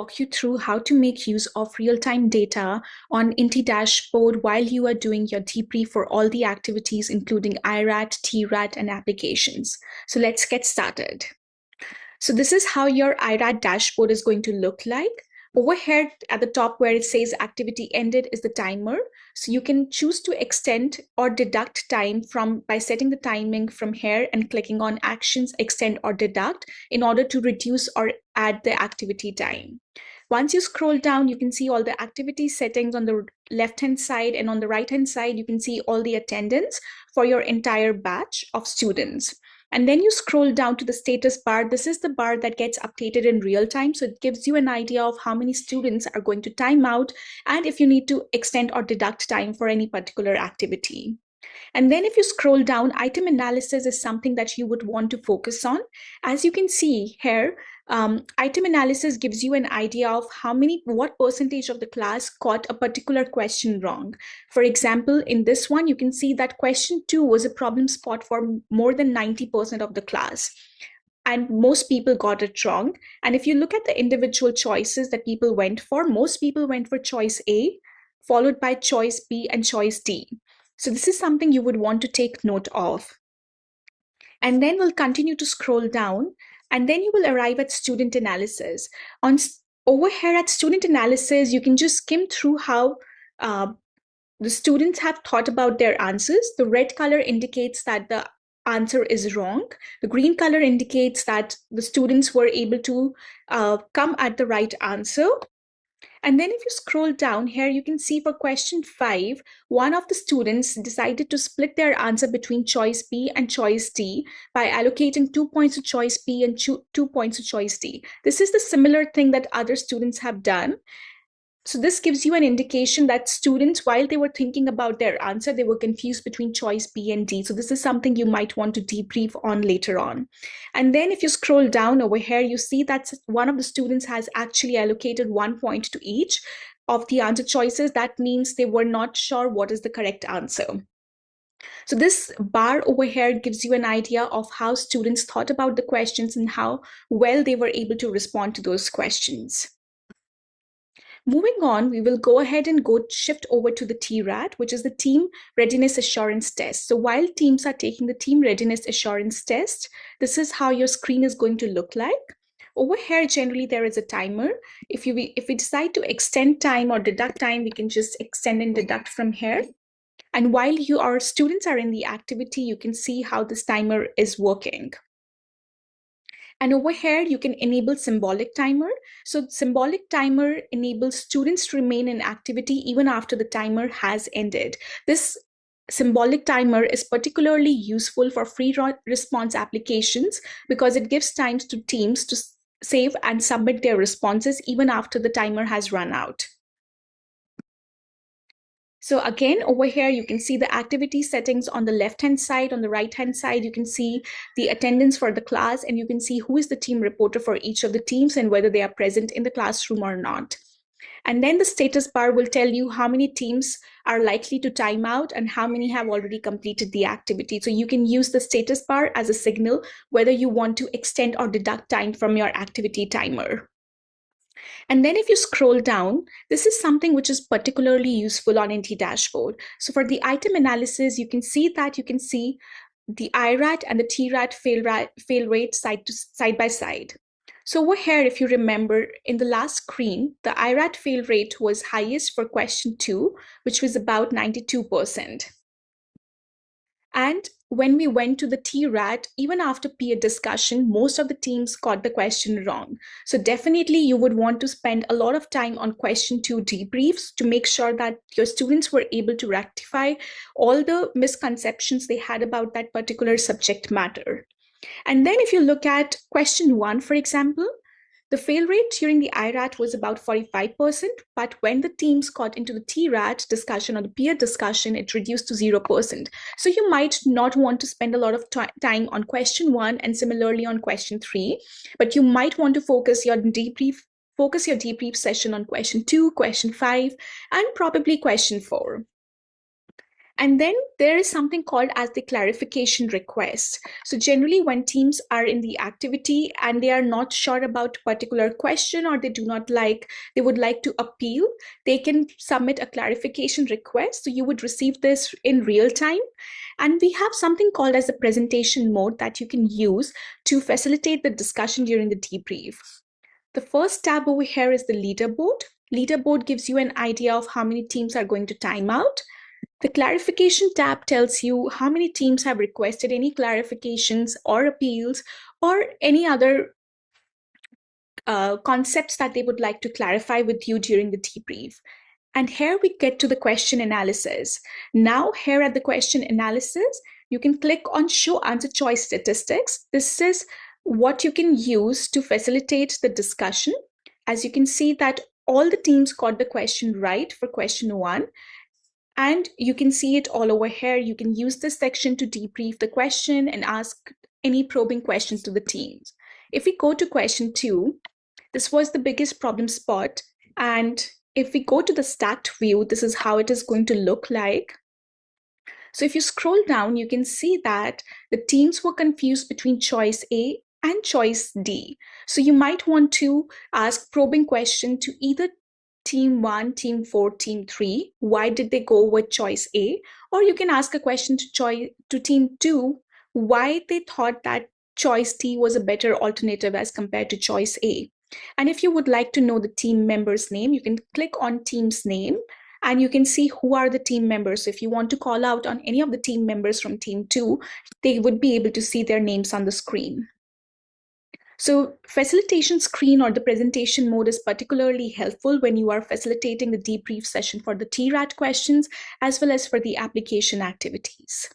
walk you through how to make use of real-time data on InteDashboard while you are doing your debrief for all the activities, including IRAT, TRAT, and applications. So let's get started. So this is how your IRAT dashboard is going to look like. Over here at the top where it says activity ended is the timer. So you can choose to extend or deduct time by setting the timing from here and clicking on actions, extend or deduct in order to reduce or add the activity time. Once you scroll down, you can see all the activity settings on the left-hand side, and on the right-hand side, you can see all the attendance for your entire batch of students. And then you scroll down to the status bar. This is the bar that gets updated in real time. So it gives you an idea of how many students are going to time out and if you need to extend or deduct time for any particular activity. And then if you scroll down, item analysis is something that you would want to focus on. As you can see here, item analysis gives you an idea of what percentage of the class got a particular question wrong. For example, in this one, you can see that question 2 was a problem spot for more than 90% of the class. And most people got it wrong. And if you look at the individual choices that people went for, most people went for choice A, followed by choice B and choice D. So this is something you would want to take note of. And then we'll continue to scroll down, and then you will arrive at student analysis. Over here at student analysis, you can just skim through how the students have thought about their answers. The red color indicates that the answer is wrong. The green color indicates that the students were able to come at the right answer. And then if you scroll down here, you can see for question 5, one of the students decided to split their answer between choice B and choice D by allocating 2 points to choice B and 2 points to choice D. This is the similar thing that other students have done. So this gives you an indication that students, while they were thinking about their answer, they were confused between choice B and D. So this is something you might want to debrief on later on. And then if you scroll down over here, you see that one of the students has actually allocated 1 point to each of the answer choices. That means they were not sure what is the correct answer. So this bar over here gives you an idea of how students thought about the questions and how well they were able to respond to those questions. Moving on, we will go ahead and shift over to the TRAT, which is the Team Readiness Assurance Test. So while teams are taking the Team Readiness Assurance Test, this is how your screen is going to look like. Over here, generally, there is a timer. If we decide to extend time or deduct time, we can just extend and deduct from here. And while our students are in the activity, you can see how this timer is working. And over here, you can enable symbolic timer. So symbolic timer enables students to remain in activity even after the timer has ended. This symbolic timer is particularly useful for free response applications because it gives time to teams to save and submit their responses even after the timer has run out. So again, over here, you can see the activity settings on the left-hand side. On the right-hand side, you can see the attendance for the class, and you can see who is the team reporter for each of the teams and whether they are present in the classroom or not. And then the status bar will tell you how many teams are likely to time out and how many have already completed the activity. So you can use the status bar as a signal whether you want to extend or deduct time from your activity timer. And then if you scroll down, this is something which is particularly useful on InteDashboard. So for the item analysis, you can see the IRAT and the TRAT fail rate side by side. So over here, if you remember, in the last screen, the IRAT fail rate was highest for question 2, which was about 92%. And when we went to the TRAT, even after peer discussion, most of the teams got the question wrong. So definitely you would want to spend a lot of time on question 2 debriefs to make sure that your students were able to rectify all the misconceptions they had about that particular subject matter. And then if you look at question 1, for example, the fail rate during the IRAT was about 45%, but when the teams got into the TRAT discussion or the peer discussion, it reduced to 0%. So you might not want to spend a lot of time on question 1 and similarly on question 3, but you might want to focus your debrief session on question 2, question 5, and probably question 4. And then there is something called as the clarification request. So generally when teams are in the activity and they are not sure about a particular question, or they would like to appeal, they can submit a clarification request. So you would receive this in real time. And we have something called as the presentation mode that you can use to facilitate the discussion during the debrief. The first tab over here is the leaderboard. Leaderboard gives you an idea of how many teams are going to time out. The clarification tab tells you how many teams have requested any clarifications or appeals or any other concepts that they would like to clarify with you during the debrief. And here we get to the question analysis. Now here at the question analysis, you can click on show answer choice statistics. This is what you can use to facilitate the discussion. As you can see that all the teams got the question right for question 1. And you can see it all over here. You can use this section to debrief the question and ask any probing questions to the teams. If we go to question 2, this was the biggest problem spot. And if we go to the stacked view, this is how it is going to look like. So if you scroll down, you can see that the teams were confused between choice A and choice D. So you might want to ask probing question to either Team 1, Team 4, Team 3, why did they go with choice A? Or you can ask a question to Team 2, why they thought that choice D was a better alternative as compared to choice A. And if you would like to know the team member's name, you can click on team's name and you can see who are the team members. So if you want to call out on any of the team members from Team 2, they would be able to see their names on the screen. So facilitation screen or the presentation mode is particularly helpful when you are facilitating the debrief session for the TRAT questions as well as for the application activities.